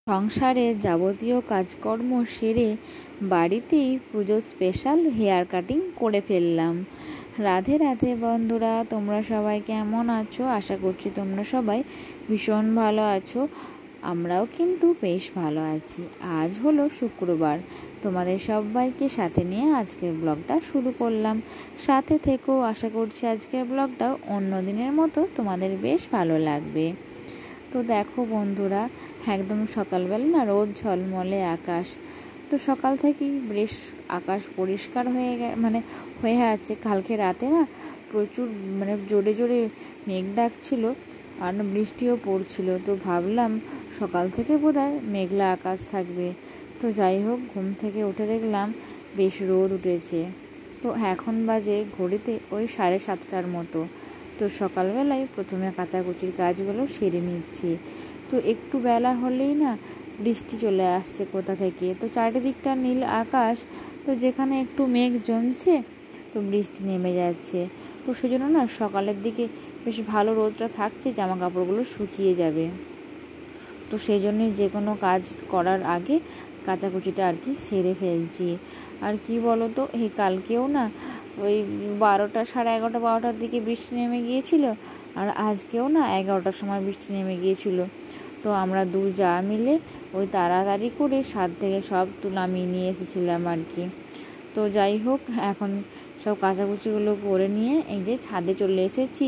সংসারের যাবতীয় কাজকর্ম সেরে বাড়িতেই পুজো স্পেশাল হেয়ার কাটিং করে ফেললাম। রাধে রাধে বন্ধুরা, তোমরা সবাই কেমন আছো? আশা করছি তোমরা সবাই ভীষণ ভালো আছো। আমরাও কিন্তু বেশ ভালো আছি। আজ হলো শুক্রবার, তোমাদের সবাইকে সাথে নিয়ে আজকের ব্লগটা শুরু করলাম। সাথে থেকেও আশা করছি আজকের ব্লগটাও অন্য দিনের মতো তোমাদের বেশ ভালো লাগবে। তো দেখো বন্ধুরা, একদম সকালবেলা না রোদ ঝলমলে আকাশ। তো সকাল থেকেই বেশ আকাশ পরিষ্কার হয়ে আছে। কালকে রাতে না প্রচুর জোরে জোরে মেঘ ডাকছিল আর বৃষ্টিও পড়ছিল। তো ভাবলাম সকাল থেকে বোধহয় মেঘলা আকাশ থাকবে। তো যাই হোক, ঘুম থেকে উঠে দেখলাম বেশ রোদ উঠেছে। তো এখন বাজে ঘড়িতে ওই 7:30টার মতো। তো সকালবেলায় প্রথমে কাচাকুচির কাজগুলো সেরে নিচ্ছি। তো একটু বেলা হলেই না বৃষ্টি চলে আসছে কোথা থেকে। তো চারিদিকটা নীল আকাশ, তো যেখানে একটু মেঘ জমছে তো বৃষ্টি নেমে যাচ্ছে। তো সেজন্য না সকালের দিকে বেশ ভালো রোদটা থাকছে, জামা কাপড়গুলো শুকিয়ে যাবে। তো সেই জন্যই যে কোনো কাজ করার আগে কাচাকুচিটা আর কি সেরে ফেলছি। আর কি বলো তো, এই কালকেও না ওই 11টার দিকে বৃষ্টি নেমে গিয়েছিল, আর আজকেও না 11টার সময় বৃষ্টি নেমে গিয়েছিল। তো আমরা দু যা মিলে ওই তাড়াতাড়ি করে ছাদ থেকে সব নামিয়ে নিয়ে এসেছিলাম আর কি। তো যাই হোক, এখন সব কাচাকুচিগুলো করে নিয়ে এই যে ছাদে চলে এসেছি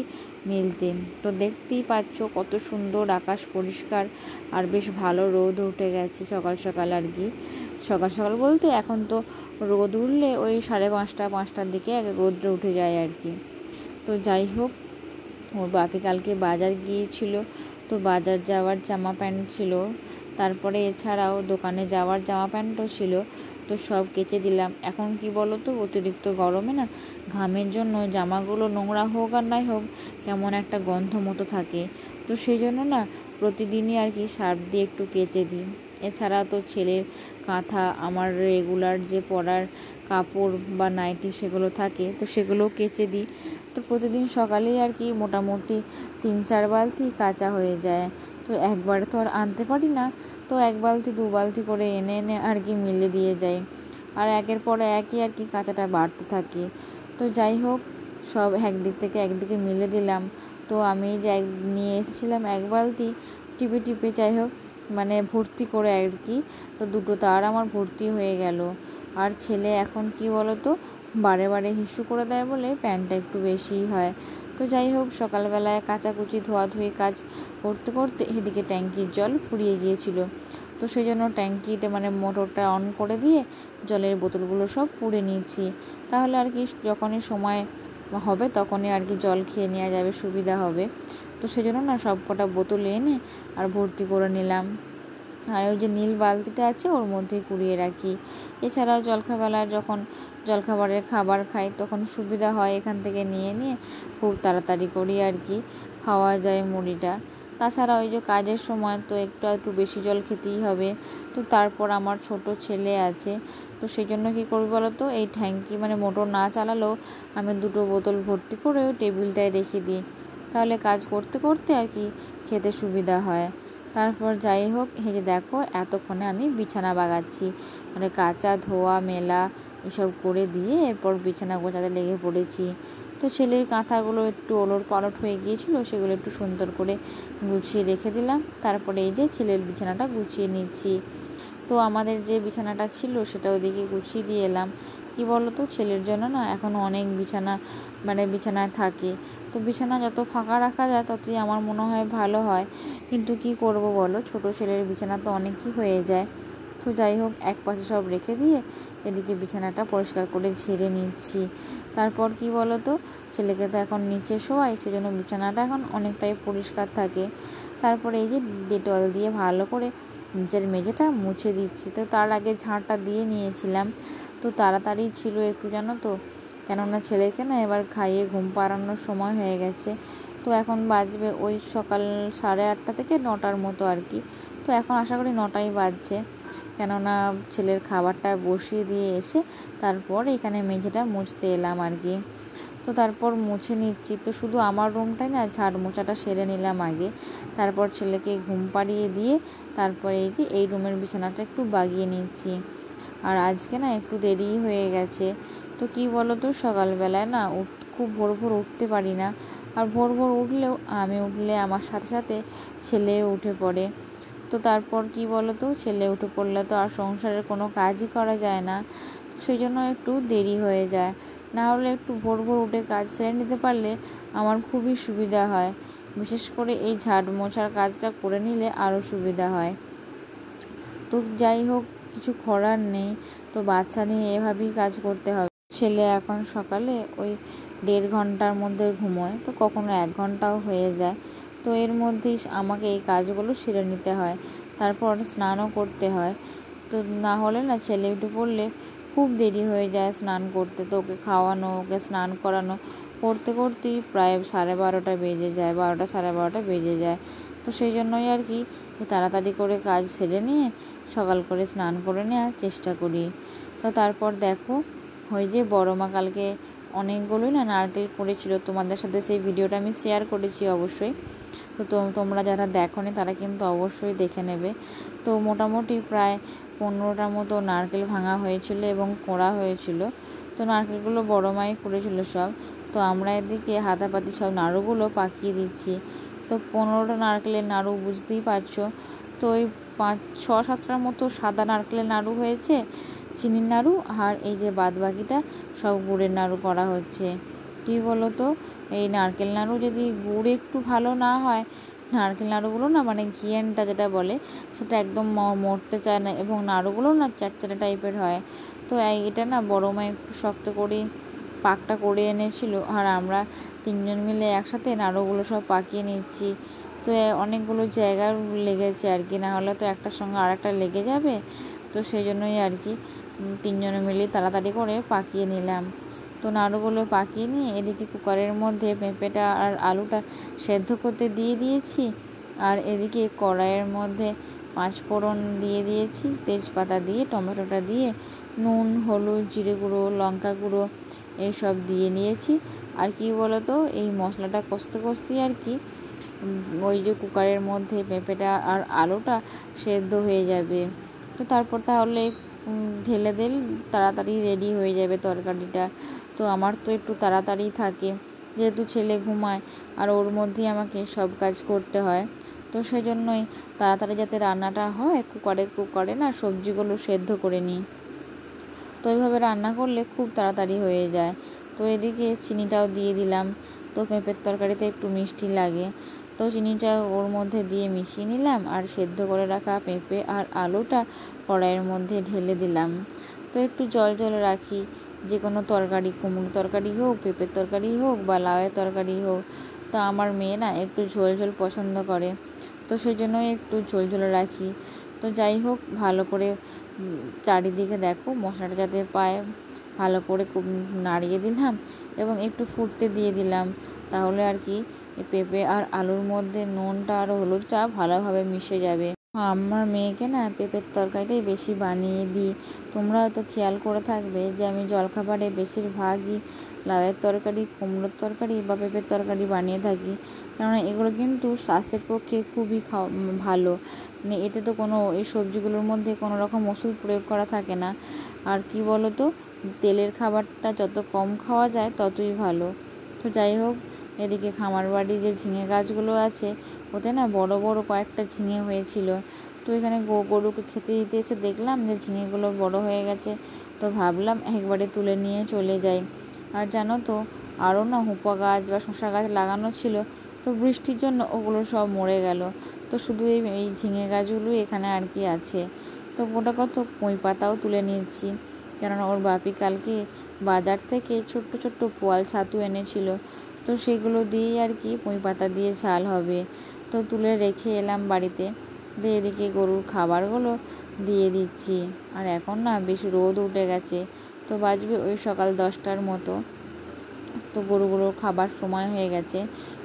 মেলতে। তো দেখতেই পাচ্ছ কত সুন্দর আকাশ পরিষ্কার, আর বেশ ভালো রোদ উঠে গেছে সকাল সকাল আর কি। সকাল সকাল বলতে এখন তো রোদ উঠলে ওই 5:30-5টার দিকে রোদটা উঠে যায় আর কি। তো যাই হোক, ওর বাপি কালকে বাজার গিয়েছিল, তো বাজার যাওয়ার জামা প্যান্ট ছিল, তারপরে এছাড়াও দোকানে যাওয়ার জামা প্যান্টও ছিল। তো সব কেচে দিলাম। এখন কি বলো তো, অতিরিক্ত গরমে না ঘামের জন্য জামাগুলো নোংরা হোক আর নাই হোক কেমন একটা গন্ধ মতো থাকে। তো সেই জন্য না প্রতিদিনই আর কি সার্ফ দিয়ে একটু কেচে দিই। এছাড়া তো ছেলের কাঁথা, আমার রেগুলার যে পরার কাপড় বা নাইটি সেগুলো থাকে, তো সেগুলোও কেচে দিই। তো প্রতিদিন সকালেই আর কি মোটামুটি 3-4 বালতি কাচা হয়ে যায়। তো একবারে তো আর আনতে পারি না, তো 1 বালতি 2 বালতি করে এনে এনে আর কি মিলে দিয়ে যাই, আর একের পর একই আর কি কাচাটা বাড়তে থাকে। তো যাই হোক, সব একদিক থেকে একদিকে মিলে দিলাম। তো আমি যে নিয়ে এসেছিলাম 1 বালতি, টিপে টিপে যাই হোক ভর্তি করে আর কি। তো দুটো তার আমার ভর্তি হয়ে গেল। আর ছেলে এখন কি বলো তো, বারে বারে হিসু করে দেয় বলে প্যান্টটা একটু বেশিই হয়। তো যাই হোক, সকালবেলায় কাচাকুচি ধোয়াধুয়ি কাজ করতে করতে এদিকে ট্যাঙ্কির জল ফুরিয়ে গিয়েছিল। তো সেই জন্য ট্যাঙ্কিটা মোটরটা অন করে দিয়ে জলের বোতলগুলো সব পুড়ে নিয়েছি। তাহলে আর কি যখনই সময় হবে তখনই আর কি জল খেয়ে নেওয়া যাবে, সুবিধা হবে। তো সেই জন্য না সব কটা বোতল এনে আর ভর্তি করে নিলাম। আর ওই যে নীল বালতিটা আছে ওর মধ্যেই কুড়িয়ে রাখি। এছাড়াও জলখাবারের যখন জলখাবারের খাবার খাই তখন সুবিধা হয়, এখান থেকে নিয়ে নিয়ে খুব তাড়াতাড়ি করি আর কি খাওয়া যায় মুড়িটা। তাছাড়া ওই যে কাজের সময় তো একটু বেশি জল খেতেই হবে। তো তারপর আমার ছোট ছেলে আছে, তো সেই জন্য কী করবি বলো তো, এই ট্যাঙ্কি মোটর না চালালেও আমি 2টো বোতল ভর্তি করে ওই টেবিলটায় রেখে দিই, তাহলে কাজ করতে করতে আর কি খেতে সুবিধা হয়। তারপর যাই হোক, এই যে দেখো এতক্ষণে আমি বিছানা বাগাচ্ছি, কাচা ধোয়া মেলা এসব করে দিয়ে এরপর বিছানা গোছাতে লেগে পড়েছি। তো ছেলের কাঁথাগুলো একটু ওলট পালট হয়ে গিয়েছিল, সেগুলো একটু সুন্দর করে গুছিয়ে রেখে দিলাম। তারপরে এই যে ছেলের বিছানাটা গুছিয়ে নিচ্ছি। তো আমাদের যে বিছানাটা ছিল সেটা ওদিকে গুছিয়ে দিয়ে এলাম। কি বলো তো, ছেলের জন্য না এখন অনেক বিছানায় থাকে। তো বিছানা যত ফাঁকা রাখা যায় ততই আমার মনে হয় ভালো হয়, কিন্তু কি করব বলো, ছোট ছেলের বিছানা তো অনেকই হয়ে যায়। তো যাই হোক, এক পাশে সব রেখে দিয়ে এদিকে বিছানাটা পরিষ্কার করে ঝেড়ে নিচ্ছি। তারপর কি বলো তো, ছেলেকে তো এখন নিচে শোয়াই, সেজন্য বিছানাটা এখন অনেকটাই পরিষ্কার থাকে। তারপরে এই যে ডেটল দিয়ে ভালো করে নিচের মেঝেটা মুছে দিচ্ছি। তো তার আগে ঝাঁটটা দিয়ে নিয়েছিলাম। তো তাড়াতাড়ি ছিল একটু, জানো তো, কেননা ছেলেকে না এবার খাইয়ে ঘুম পাড়ানোর সময় হয়ে গেছে। তো এখন বাজবে ওই সকাল 8:30 থেকে 9টার মতো আর কি। তো এখন আশা করি 9টাই বাজছে, কেননা ছেলের খাবারটা বসিয়ে দিয়ে এসে তারপর এখানে মেঝেটা মুছতে এলাম আর কি। তো তারপর মুছে নিচ্ছি। তো শুধু আমার রুমটাই না ঝাড় মোছাটা সেরে নিলাম আগে, তারপর ছেলেকে ঘুম পাড়িয়ে দিয়ে তারপরে এই যে এই রুমের বিছানাটা একটু বাগিয়ে নিচ্ছি। আর আজকে না একটু দেরি হয়ে গেছে। তো কি বলো তো, সকালবেলায় না খুব ভোর ভোর উঠতে পারি না। আর ভোর ভোর উঠলেও আমি উঠলে আমার সাথে সাথে ছেলেও উঠে পড়ে। তো তারপর কি বলো তো, ছেলে উঠে পড়লে তো আর সংসারের কোনো কাজই করা যায় না। সেই জন্য একটু দেরি হয়ে যায়। না হলে একটু ভোর ভোর উঠে কাজ সেরে নিতে পারলে আমার খুবই সুবিধা হয়। বিশেষ করে এই ঝাড় মোছার কাজটা করে নিলে আরও সুবিধা হয়। তো যাই হোক, কিছু করার নেই। তো বাচ্চা নিয়ে এভাবেই কাজ করতে হবে। ছেলে এখন সকালে ওই 1.5 ঘন্টার মধ্যে ঘুমোয়, তো কখনো 1 ঘন্টাও হয়ে যায়। তো এর মধ্যেই আমাকে এই কাজগুলো সেরে নিতে হয়। তারপর স্নানও করতে হয়। তো না হলে না ছেলে উঠে পড়লে খুব দেরি হয়ে যায় স্নান করতে। তো ওকে খাওয়ানো, ওকে স্নান করানো করতে করতেই প্রায় 12:30 বেজে যায়, 12টা 12:30 বেজে যায়। তো সেই জন্যই আর কি তাড়াতাড়ি করে কাজ সেরে নিয়ে সকাল করে স্নান করে নেওয়ার চেষ্টা করি। তো তারপর দেখো, ওই যে বড় মা কালকে অনেকগুলোই না নারকেল করেছিল, তোমাদের সাথে সেই ভিডিওটা আমি শেয়ার করেছি অবশ্যই। তো তোমরা যারা দেখোনি তারা কিন্তু অবশ্যই দেখে নেবে। তো মোটামুটি প্রায় 15টার মতো নারকেল ভাঙা হয়েছিল এবং কোড়া হয়েছিল। তো নারকেলগুলো বড় মাই করেছিল সব। তো আমরা এদিকে হাতাপাতি সব নাড়ুগুলো পাকিয়ে দিচ্ছি। তো 15টা নারকেলের নাড়ু বুঝতেই পারছো। তো ওই 5-6-7টার মতো সাদা নারকেলের নাড়ু হয়েছে, চিনির নাড়ু, আর এই যে বাদ বাকিটা সব গুড়ের নাড়ু করা হচ্ছে। কী বলো তো, এই নারকেল নাড়ু যদি গুড় একটু ভালো না হয়, নারকেল নাড়ুগুলো না মানে ঘিয়েনটা যেটা বলে সেটা একদম মরতে চায় না এবং নাড়ুগুলো না চাটচাটে টাইপের হয়। তো এটা না বড় মা একটু শক্ত করে পাকটা করে এনেছিল, আর আমরা 3জন মিলে একসাথে নাড়ুগুলো সব পাকিয়ে নিচ্ছি। তো অনেকগুলো জায়গা লেগেছে আর কি, না হলে তো একটার সঙ্গে আর একটা লেগে যাবে। তো সেই জন্যই আর কি 3জনে মিলেই তাড়াতাড়ি করে পাকিয়ে নিলাম। তো নাড়ুগুলো পাকিয়ে নিয়ে এদিকে কুকারের মধ্যে পেঁপেটা আর আলুটা সেদ্ধ করতে দিয়ে দিয়েছি। আর এদিকে কড়াইয়ের মধ্যে 5 ফোড়ন দিয়ে দিয়েছি, তেজপাতা দিয়ে টমেটোটা দিয়ে নুন, হলুদ, জিরে গুঁড়ো, লঙ্কা গুঁড়ো এইসব দিয়ে নিয়েছি। আর কি বলো তো, এই মশলাটা কষতে কষতেই আর কি ওই যে কুকারের মধ্যে পেঁপেটা আর আলুটা সেদ্ধ হয়ে যাবে। তো তারপর তাহলে ঢেলে তাড়াতাড়ি রেডি হয়ে যাবে তরকারিটা। তো আমার তো একটু তাড়াতাড়ি থাকে, যেহেতু ছেলে ঘুমায় আর ওর মধ্যেই আমাকে সব কাজ করতে হয়। তো সেজন্যই তাড়াতাড়ি যাতে রান্নাটা হয়, কুকারে না সবজিগুলো সেদ্ধ করে নিই। তো এইভাবে রান্না করলে খুব তাড়াতাড়ি হয়ে যায়। তো এদিকে চিনিটাও দিয়ে দিলাম। তো পেঁপের তরকারিতে একটু মিষ্টি লাগে, তো চিনিটা ওর মধ্যে দিয়ে মিশিয়ে নিলাম। আর সেদ্ধ করে রাখা পেঁপে আর আলুটা কড়াইয়ের মধ্যে ঢেলে দিলাম। তো একটু জল জল রাখি, যে কোনো তরকারি, কুমড়ো তরকারি হোক, পেঁপের তরকারি হোক বা লাউয়ের তরকারি হোক। তো আমার মেয়ে না একটু ঝোল ঝোল পছন্দ করে, তো সেই জন্যই একটু ঝোল ঝোল রাখি। তো যাই হোক, ভালো করে চারিদিকে দেখো মশলাটা যাতে পায় ভালো করে নাড়িয়ে দিলাম এবং একটু ফুটতে দিয়ে দিলাম। তাহলে আর কি পেঁপে আর আলুর মধ্যে নুনটা আর হলুদটা ভালোভাবে মিশে যাবে। আমার মেয়েকে না পেঁপের তরকারিটাই বেশি বানিয়ে দিই। তোমরা হয়তো খেয়াল করে থাকবে যে আমি জলখাবারে বেশিরভাগই লাউয়ের তরকারি, কুমড়োর তরকারি বা পেঁপের তরকারি বানিয়ে থাকি। কেননা এগুলো কিন্তু স্বাস্থ্যের পক্ষে খুবই ভালো। মানে এতে তো কোনো, এই সবজিগুলোর মধ্যে কোনো রকম ওষুধ প্রয়োগ করা থাকে না। আর কি বলো তো, তেলের খাবারটা যত কম খাওয়া যায় ততই ভালো। তো যাই হোক, এদিকে খামার বাড়ি যে ঝিঙে গাছগুলো আছে, ওতে না বড় বড় কয়েকটা ঝিঙে হয়েছিল। তো এখানে গরুকে খেতে দিতে এসে দেখলাম যে ঝিঙেগুলো বড় হয়ে গেছে। তো ভাবলাম একবারে তুলে নিয়ে চলে যাই। আর জানো তো, আরও না হুপা গাছ বা শসা গাছ লাগানো ছিল, তো বৃষ্টির জন্য ওগুলো সব মরে গেল। তো শুধু এই ঝিঙে গাছগুলোই এখানে আর কি আছে। তো গোটা কত পুঁই পাতাও তুলে নিচ্ছি, কেননা ওর বাপি কালকে বাজার থেকে ছোট্ট ছোট্ট পোয়াল ছাতু এনেছিল। তো সেগুলো দিয়েই আর কি পুঁই পাতা দিয়ে ঝাল হবে। তো তুলে রেখে এলাম বাড়িতে, দিয়ে এদিকে গরুর খাবারগুলো দিয়ে দিচ্ছি। আর এখন না বেশ রোদ উঠে গেছে, তো বাজবে ওই সকাল 10টার মতো। তো গরুগুলোর খাবার সময় হয়ে গেছে।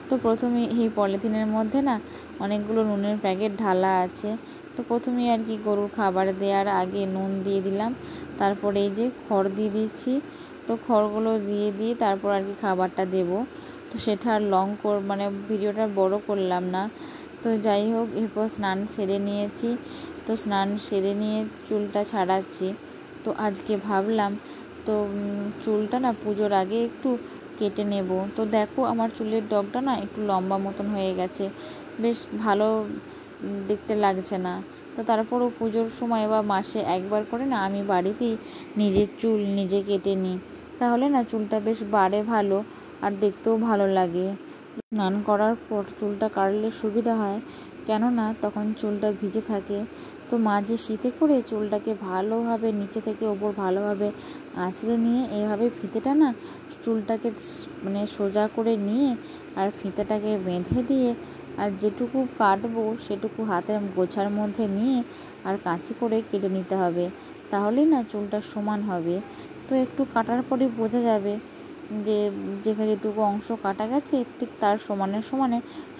তো প্রথমে এই পলিথিনের মধ্যে না অনেকগুলো নুনের প্যাকেট ঢালা আছে। তো প্রথমেই আর কি গরুর খাবার দেওয়ার আগে নুন দিয়ে দিলাম, তারপরে এই যে খড় দিয়ে দিচ্ছি। তো তো খড়গুলো দিয়ে তারপর আর কি খাবারটা দেব। তো সেটা আর মানে ভিডিওটা বড় করলাম না। তো যাই হোক, এরপর স্নান সেরে নিয়েছি। তো স্নান সেরে নিয়ে চুলটা ছাড়াচ্ছি। তো আজকে ভাবলাম তো চুলটা না পুজোর আগে একটু কেটে নেব। তো দেখো আমার চুলের ডগটা না একটু লম্বা মতন হয়ে গেছে, বেশ ভালো দেখতে লাগছে না। তো তারপরও পুজোর সময় বা মাসে একবার করে না আমি বাড়িতেই নিজের চুল নিজে কেটে নিই, তাহলে না চুলটা বেশ বাড়ে ভালো আর দেখতেও ভালো লাগে। স্নান করার পর চুলটা কাটলে সুবিধা হয়, কেননা তখন চুলটা ভিজে থাকে। তো মাঝে শীতে করে চুলটাকে ভালোভাবে নিচে থেকে ওপর ভালোভাবে আঁচড়ে নিয়ে এভাবে ফিতেটা না চুলটাকে মানে সোজা করে নিয়ে আর ফিতেটাকে বেঁধে দিয়ে আর যেটুকু কাটবো সেটুকু হাতের গোছার মধ্যে নিয়ে আর কাঁচি করে কেটে নিতে হবে, তাহলেই না চুলটা সমান হবে। তো একটু কাটার পরে বোঝা যাবে যে যেখানে যেটুকু অংশ কাটা গেছে ঠিক তার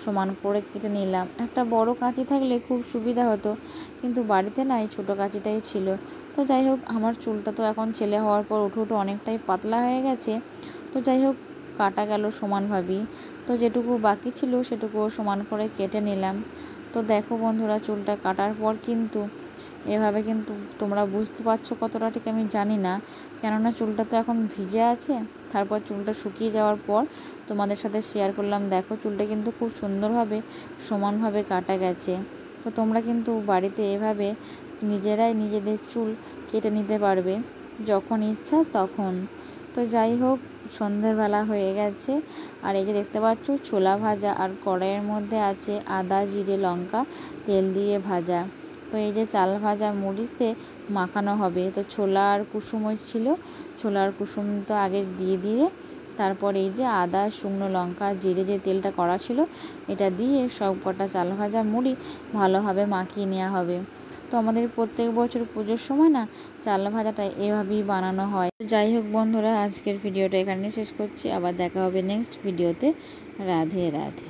সমান করে কেটে নিলাম। একটা বড় কাঁচি থাকলে খুব সুবিধা হতো, কিন্তু বাড়িতে না এই ছোটো কাঁচিটাই ছিল। তো যাই হোক, আমার চুলটা তো এখন ছেলে হওয়ার পর উঠে অনেকটাই পাতলা হয়ে গেছে। তো যাই হোক, কাটা গেল সমানভাবেই। তো যেটুকু বাকি ছিল সেটুকুও সমান করে কেটে নিলাম। তো দেখো বন্ধুরা, চুলটা কাটার পর কিন্তু এভাবে কিন্তু তোমরা বুঝতে পারছো কতটা ঠিক আমি জানি না, কেননা চুলটা তো এখন ভিজে আছে। তারপর চুলটা শুকিয়ে যাওয়ার পর তোমাদের সাথে শেয়ার করলাম। দেখো চুলটা কিন্তু খুব সুন্দরভাবে সমানভাবে কাটা গেছে। তো তোমরা কিন্তু বাড়িতে এভাবে নিজেরাই নিজেদের চুল কেটে নিতে পারবে যখন ইচ্ছা তখন। তো যাই হোক, সন্ধ্যেবেলা হয়ে গেছে আর এই যে দেখতে পাচ্ছ ছোলা ভাজা আর কড়াইয়ের মধ্যে আছে আদা জিরে লঙ্কা তেল দিয়ে ভাজা। তো এই যে চাল ভাজা মুড়িতে মাখানো হবে। তো ছোলা আর কুসুম ছিল, ছোলা আর কুসুম তো আগে দিয়ে তারপর এই যে আদা শুকনো লঙ্কা জিরে যে তেলটা করা ছিল এটা দিয়ে সব কটা চাল ভাজা মুড়ি ভালোভাবে মাখিয়ে নেওয়া হবে। তো আমাদের প্রত্যেক বছর পুজোর সময় না চাল ভাজাটা এভাবেই বানানো হয়। যাই হোক বন্ধুরা, আজকের ভিডিওটা এখানে শেষ করছি, আবার দেখা হবে নেক্সট ভিডিওতে। রাধে রাধে।